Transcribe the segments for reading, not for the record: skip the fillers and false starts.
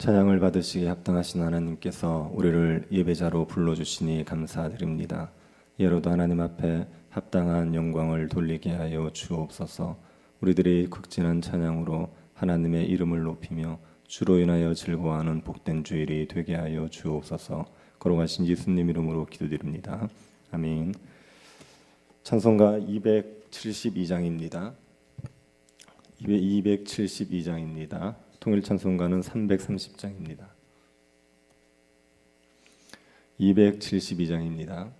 찬양을 받으시기에 합당하신 하나님께서 우리를 예배자로 불러주시니 감사드립니다. 예로도 하나님 앞에 합당한 영광을 돌리게 하여 주옵소서. 우리들이 극진한 찬양으로 하나님의 이름을 높이며 주로 인하여 즐거워하는 복된 주일이 되게 하여 주옵소서. 걸어가신 예수님 이름으로 기도드립니다. 아멘. 찬송가 272장입니다. 272장입니다. 통일 찬송가는 330장입니다. 272장입니다.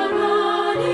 실망하니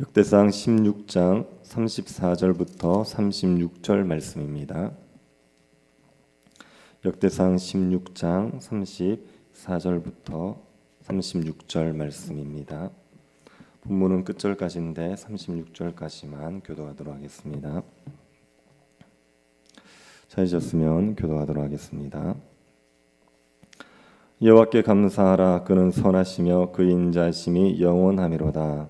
역대상 16장 34절부터 36절 말씀입니다. 역대상 16장 34절부터 36절 말씀입니다. 본문은 끝절까지인데 36절까지만 교도하도록 하겠습니다. 찾으셨으면 교도하도록 하겠습니다. 여호와께 감사하라. 그는 선하시며 그 인자심이 영원하미로다.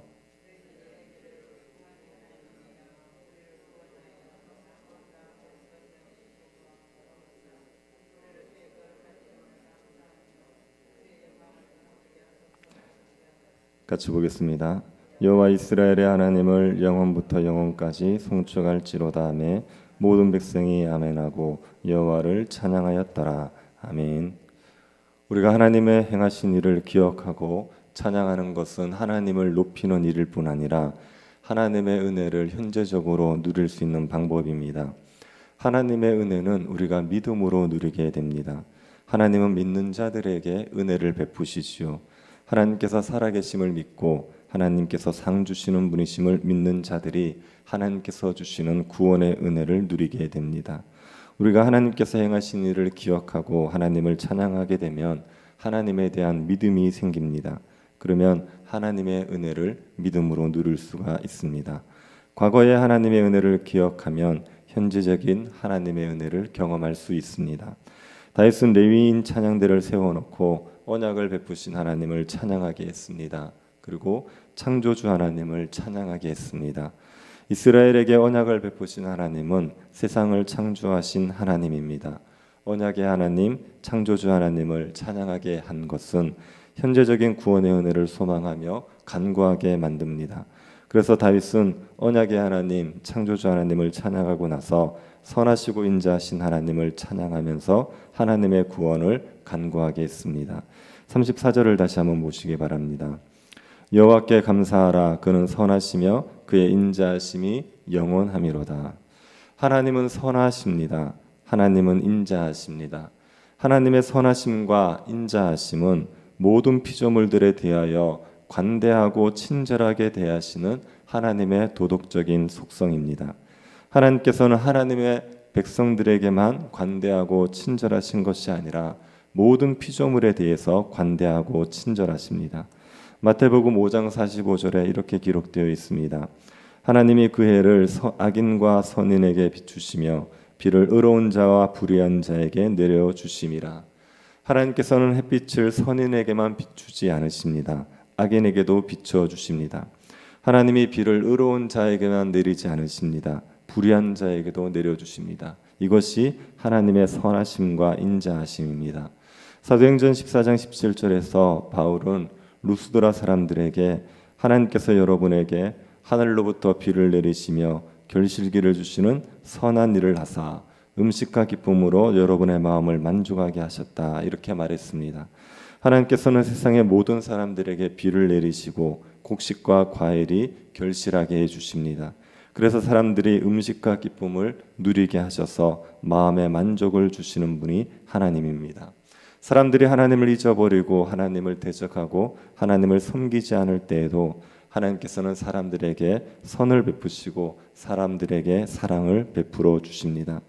같이 보겠습니다. 여호와 이스라엘의 하나님을 영원부터 영원까지 송축할지로다 하매 모든 백성이 아멘하고 여호와를 찬양하였더라. 아멘. 우리가 하나님의 행하신 일을 기억하고 찬양하는 것은 하나님을 높이는 일일 뿐 아니라 하나님의 은혜를 현재적으로 누릴 수 있는 방법입니다. 하나님의 은혜는 우리가 믿음으로 누리게 됩니다. 하나님은 믿는 자들에게 은혜를 베푸시지요. 하나님께서 살아계심을 믿고 하나님께서 상 주시는 분이심을 믿는 자들이 하나님께서 주시는 구원의 은혜를 누리게 됩니다. 우리가 하나님께서 행하신 일을 기억하고 하나님을 찬양하게 되면 하나님에 대한 믿음이 생깁니다. 그러면 하나님의 은혜를 믿음으로 누릴 수가 있습니다. 과거의 하나님의 은혜를 기억하면 현재적인 하나님의 은혜를 경험할 수 있습니다. 다윗은 레위인 찬양대를 세워놓고 언약을 베푸신 하나님을 찬양하게 했습니다. 그리고 창조주 하나님을 찬양하게 했습니다. 이스라엘에게 언약을 베푸신 하나님은 세상을 창조하신 하나님입니다. 언약의 하나님, 창조주 하나님을 찬양하게 한 것은 현재적인 구원의 은혜를 소망하며 간구하게 만듭니다. 그래서 다윗은 언약의 하나님, 창조주 하나님을 찬양하고 나서 선하시고 인자하신 하나님을 찬양하면서 하나님의 구원을 간구하게 했습니다. 34절을 다시 한번 보시기 바랍니다. 여호와께 감사하라. 그는 선하시며 그의 인자하심이 영원하미로다. 하나님은 선하십니다. 하나님은 인자하십니다. 하나님의 선하심과 인자하심은 모든 피조물들에 대하여 관대하고 친절하게 대하시는 하나님의 도덕적인 속성입니다. 하나님께서는 하나님의 백성들에게만 관대하고 친절하신 것이 아니라 모든 피조물에 대해서 관대하고 친절하십니다. 마태복음 5장 45절에 이렇게 기록되어 있습니다. 하나님이 그 해를 악인과 선인에게 비추시며 비를 의로운 자와 불의한 자에게 내려주심이라. 하나님께서는 햇빛을 선인에게만 비추지 않으십니다. 악인에게도 비춰주십니다. 하나님이 비를 의로운 자에게만 내리지 않으십니다. 불의한 자에게도 내려주십니다. 이것이 하나님의 선하심과 인자하심입니다. 사도행전 14장 17절에서 바울은 루스드라 사람들에게 하나님께서 여러분에게 하늘로부터 비를 내리시며 결실기를 주시는 선한 일을 하사 음식과 기쁨으로 여러분의 마음을 만족하게 하셨다, 이렇게 말했습니다. 하나님께서는 세상의 모든 사람들에게 비를 내리시고 곡식과 과일이 결실하게 해주십니다. 그래서 사람들이 음식과 기쁨을 누리게 하셔서 마음의 만족을 주시는 분이 하나님입니다. 사람들이 하나님을 잊어버리고 하나님을 대적하고 하나님을 섬기지 않을 때에도 하나님께서는 사람들에게 선을 베푸시고 사람들에게 사랑을 베풀어 주십니다.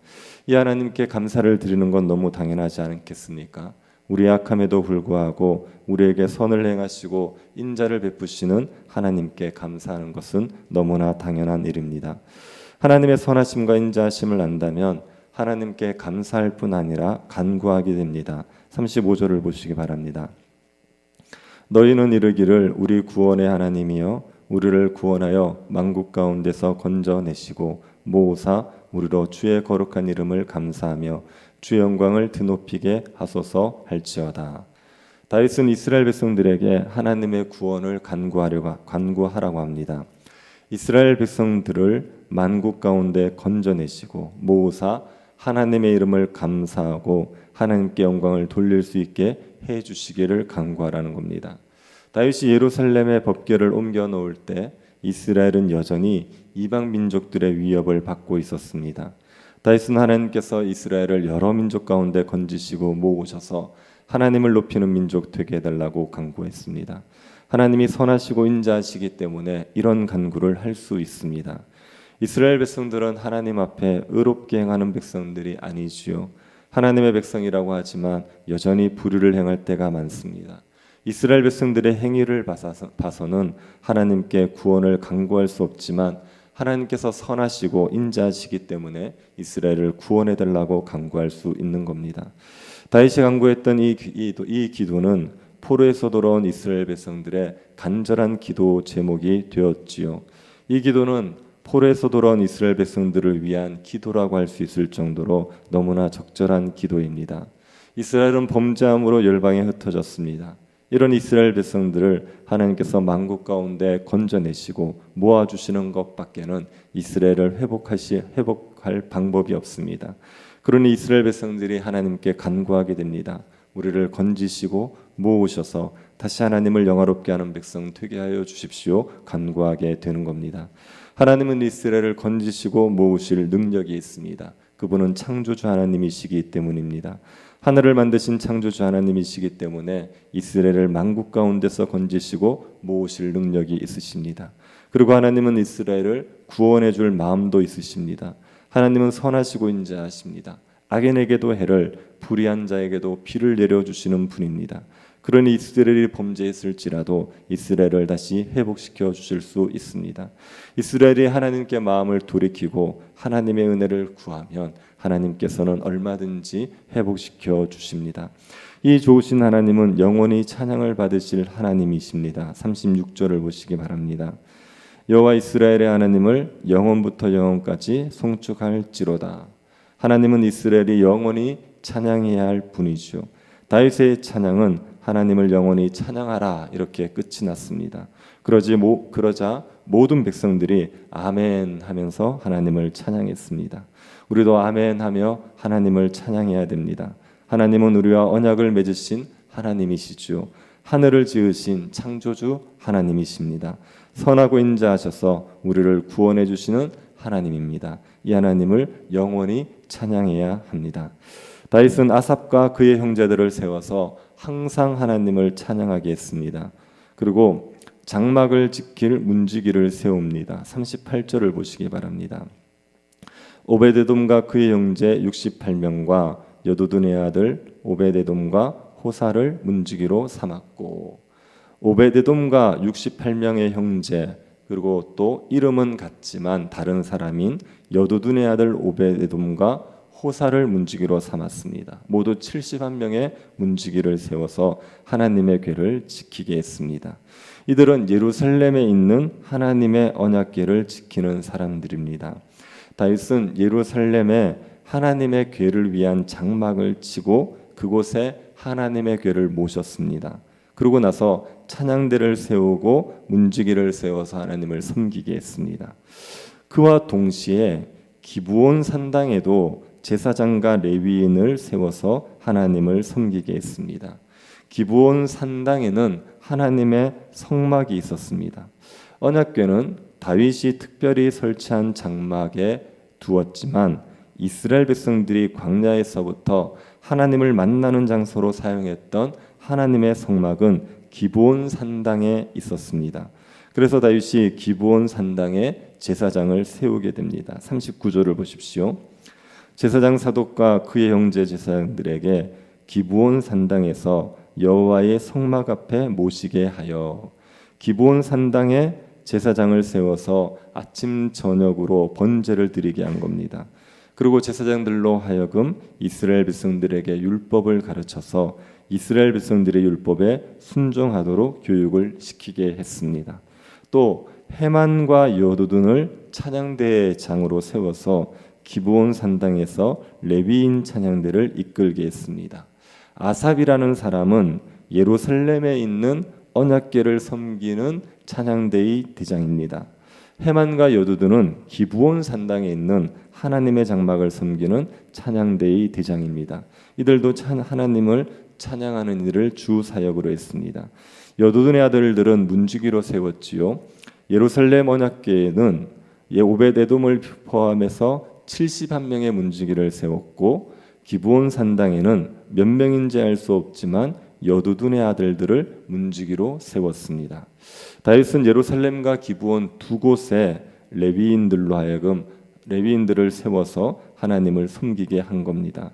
이 하나님께 감사를 드리는 건 너무 당연하지 않겠습니까? 우리 약함에도 불구하고 우리에게 선을 행하시고 인자를 베푸시는 하나님께 감사하는 것은 너무나 당연한 일입니다. 하나님의 선하심과 인자하심을 안다면 하나님께 감사할 뿐 아니라 간구하게 됩니다. 35절을 보시기 바랍니다. 너희는 이르기를 우리 구원의 하나님이여 우리를 구원하여 만국 가운데서 건져내시고 모으사 우리로 주의 거룩한 이름을 감사하며 주의 영광을 드높이게 하소서 할지어다. 다윗은 이스라엘 백성들에게 하나님의 구원을 간구하라고 합니다. 이스라엘 백성들을 만국 가운데 건져내시고 모으사 하나님의 이름을 감사하고 하나님께 영광을 돌릴 수 있게 해주시기를 간구하라는 겁니다. 다윗이 예루살렘의 법궤를 옮겨 놓을 때 이스라엘은 여전히 이방 민족들의 위협을 받고 있었습니다. 다윗은 하나님께서 이스라엘을 여러 민족 가운데 건지시고 모으셔서 하나님을 높이는 민족 되게 해달라고 간구했습니다. 하나님이 선하시고 인자하시기 때문에 이런 간구를 할 수 있습니다. 이스라엘 백성들은 하나님 앞에 의롭게 행하는 백성들이 아니지요. 하나님의 백성이라고 하지만 여전히 불의를 행할 때가 많습니다. 이스라엘 백성들의 행위를 봐서는 하나님께 구원을 간구할 수 없지만 하나님께서 선하시고 인자하시기 때문에 이스라엘을 구원해 달라고 간구할 수 있는 겁니다. 다윗이 간구했던 이 기도는 포로에서 돌아온 이스라엘 백성들의 간절한 기도 제목이 되었지요. 이 기도는 포로에서 돌아온 이스라엘 백성들을 위한 기도라고 할 수 있을 정도로 너무나 적절한 기도입니다. 이스라엘은 범죄함으로 열방에 흩어졌습니다. 이런 이스라엘 백성들을 하나님께서 만국 가운데 건져내시고 모아주시는 것밖에는 이스라엘을 회복할 방법이 없습니다. 그러니 이스라엘 백성들이 하나님께 간구하게 됩니다. 우리를 건지시고 모으셔서 다시 하나님을 영화롭게 하는 백성 되게 하여 주십시오. 간구하게 되는 겁니다. 하나님은 이스라엘을 건지시고 모으실 능력이 있습니다. 그분은 창조주 하나님이시기 때문입니다. 하늘을 만드신 창조주 하나님이시기 때문에 이스라엘을 만국 가운데서 건지시고 모으실 능력이 있으십니다. 그리고 하나님은 이스라엘을 구원해 줄 마음도 있으십니다. 하나님은 선하시고 인자하십니다. 악인에게도 해를, 불의한 자에게도 비를 내려주시는 분입니다. 그러니 이스라엘이 범죄했을지라도 이스라엘을 다시 회복시켜 주실 수 있습니다. 이스라엘이 하나님께 마음을 돌이키고 하나님의 은혜를 구하면 하나님께서는 얼마든지 회복시켜 주십니다. 이 좋으신 하나님은 영원히 찬양을 받으실 하나님이십니다. 36절을 보시기 바랍니다. 여호와 이스라엘의 하나님을 영원부터 영원까지 송축할지로다. 하나님은 이스라엘이 영원히 찬양해야 할 분이죠. 다윗의 찬양은 하나님을 영원히 찬양하라 이렇게 끝이 났습니다. 그러자 모든 백성들이 아멘 하면서 하나님을 찬양했습니다. 우리도 아멘 하며 하나님을 찬양해야 됩니다. 하나님은 우리와 언약을 맺으신 하나님이시죠. 하늘을 지으신 창조주 하나님이십니다. 선하고 인자하셔서 우리를 구원해 주시는 하나님입니다. 이 하나님을 영원히 찬양해야 합니다. 다윗은 아삽과 그의 형제들을 세워서 항상 하나님을 찬양하게 했습니다. 그리고 장막을 지킬 문지기를 세웁니다. 38절을 보시기 바랍니다. 오베데돔과 그의 형제 68명과 여도둔의 아들 오베데돔과 호사를 문지기로 삼았고, 오베데돔과 68명의 형제 그리고 또 이름은 같지만 다른 사람인 여도둔의 아들 오베데돔과 호사를 문지기로 삼았습니다. 모두 71명의 문지기를 세워서 하나님의 궤를 지키게 했습니다. 이들은 예루살렘에 있는 하나님의 언약궤를 지키는 사람들입니다. 다윗은 예루살렘에 하나님의 궤를 위한 장막을 치고 그곳에 하나님의 궤를 모셨습니다. 그러고 나서 찬양대를 세우고 문지기를 세워서 하나님을 섬기게 했습니다. 그와 동시에 기브온 산당에도 제사장과 레위인을 세워서 하나님을 섬기게 했습니다. 기브온 산당에는 하나님의 성막이 있었습니다. 언약궤는 다윗이 특별히 설치한 장막에 두었지만 이스라엘 백성들이 광야에서부터 하나님을 만나는 장소로 사용했던 하나님의 성막은 기브온 산당에 있었습니다. 그래서 다윗이 기브온 산당에 제사장을 세우게 됩니다. 39절을 보십시오. 제사장 사독과 그의 형제 제사장들에게 기브온 산당에서 여호와의 성막 앞에 모시게 하여 기브온 산당에 제사장을 세워서 아침 저녁으로 번제를 드리게 한 겁니다. 그리고 제사장들로 하여금 이스라엘 백성들에게 율법을 가르쳐서 이스라엘 백성들의 율법에 순종하도록 교육을 시키게 했습니다. 또 헤만과 여두둔을 찬양대의 장으로 세워서 기브온 산당에서 레위인 찬양대를 이끌게 했습니다. 아삽이라는 사람은 예루살렘에 있는 언약궤를 섬기는 찬양대의 대장입니다. 헤만과 여두둔은 기브온 산당에 있는 하나님의 장막을 섬기는 찬양대의 대장입니다. 이들도 하나님을 찬양하는 일을 주 사역으로 했습니다. 여두둔의 아들들은 문지기로 세웠지요. 예루살렘 언약궤에는 오베데돔을 포함해서 71명의 문지기를 세웠고 기브온 산당에는 몇 명인지 알 수 없지만 여두둔의 아들들을 문지기로 세웠습니다. 다윗은 예루살렘과 기브온 두 곳에 레위인들로 하여금 레위인들을 세워서 하나님을 섬기게 한 겁니다.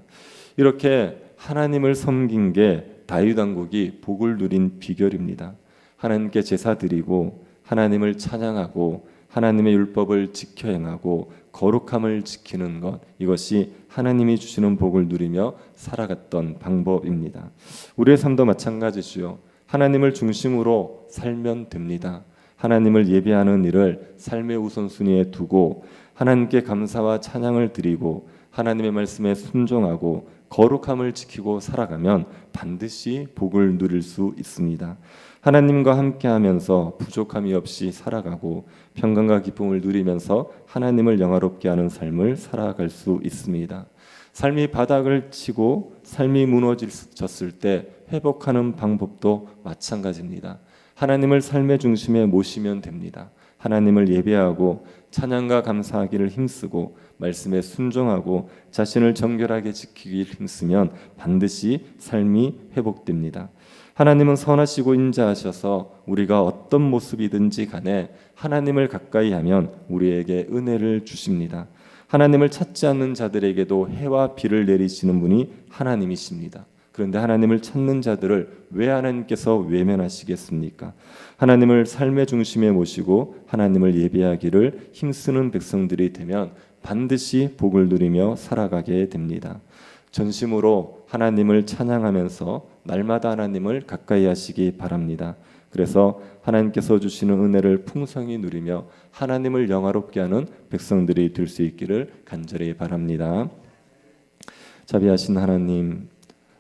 이렇게 하나님을 섬긴 게 다윗 왕국이 복을 누린 비결입니다. 하나님께 제사 드리고 하나님을 찬양하고 하나님의 율법을 지켜 행하고 거룩함을 지키는 것, 이것이 하나님이 주시는 복을 누리며 살아갔던 방법입니다. 우리의 삶도 마찬가지지요. 하나님을 중심으로 살면 됩니다. 하나님을 예배하는 일을 삶의 우선순위에 두고 하나님께 감사와 찬양을 드리고 하나님의 말씀에 순종하고 거룩함을 지키고 살아가면 반드시 복을 누릴 수 있습니다. 하나님과 함께하면서 부족함이 없이 살아가고 평강과 기쁨을 누리면서 하나님을 영화롭게 하는 삶을 살아갈 수 있습니다. 삶이 바닥을 치고 삶이 무너졌을 때 회복하는 방법도 마찬가지입니다. 하나님을 삶의 중심에 모시면 됩니다. 하나님을 예배하고 찬양과 감사하기를 힘쓰고 말씀에 순종하고 자신을 정결하게 지키기 힘쓰면 반드시 삶이 회복됩니다. 하나님은 선하시고 인자하셔서 우리가 어떤 모습이든지 간에 하나님을 가까이 하면 우리에게 은혜를 주십니다. 하나님을 찾지 않는 자들에게도 해와 비를 내리시는 분이 하나님이십니다. 그런데 하나님을 찾는 자들을 왜 하나님께서 외면하시겠습니까? 하나님을 삶의 중심에 모시고 하나님을 예배하기를 힘쓰는 백성들이 되면 반드시 복을 누리며 살아가게 됩니다. 전심으로 하나님을 찬양하면서 날마다 하나님을 가까이 하시기 바랍니다. 그래서 하나님께서 주시는 은혜를 풍성히 누리며 하나님을 영화롭게 하는 백성들이 될 수 있기를 간절히 바랍니다. 자비하신 하나님,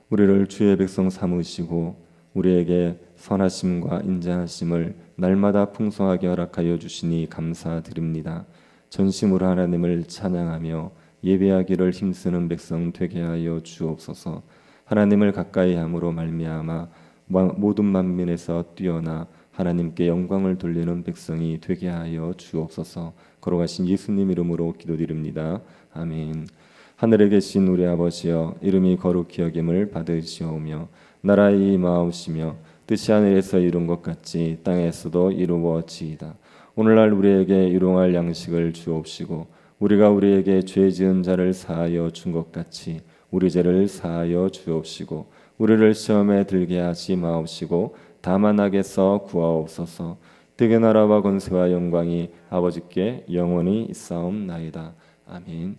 우리를 주의 백성 삼으시고 우리에게 선하심과 인자하심을 날마다 풍성하게 허락하여 주시니 감사드립니다. 전심으로 하나님을 찬양하며 예배하기를 힘쓰는 백성 되게 하여 주옵소서. 하나님을 가까이 함으로 말미암아 모든 만민에서 뛰어나 하나님께 영광을 돌리는 백성이 되게 하여 주옵소서. 걸어가신 예수님 이름으로 기도드립니다. 아멘. 하늘에 계신 우리 아버지여, 이름이 거룩히 여김을 받으시오며 나라의 임하옵시며 뜻이 하늘에서 이룬 것 같이 땅에서도 이루어지이다. 오늘날 우리에게 일용할 양식을 주옵시고 우리가 우리에게 죄 지은 자를 사하여 준 것 같이 우리 죄를 사하여 주옵시고 우리를 시험에 들게 하지 마옵시고 다만 악에서 구하옵소서. 대개 나라와 권세와 영광이 아버지께 영원히 있사옵나이다. 아멘.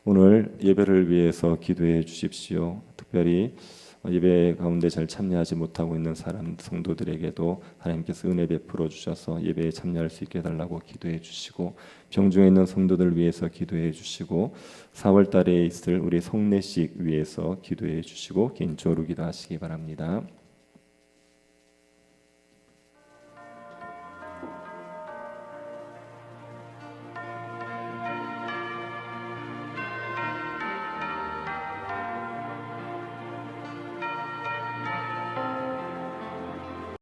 오늘 예배를 위해서 기도해 주십시오. 특별히 예배 가운데 잘 참여하지 못하고 있는 성도들에게도 하나님께서 은혜 베풀어 주셔서 예배에 참여할 수 있게 해달라고 기도해 주시고, 병중에 있는 성도들 위해서 기도해 주시고, 4월 달에 있을 우리 성례식 위해서 기도해 주시고 개인적으로 기도하시기 바랍니다.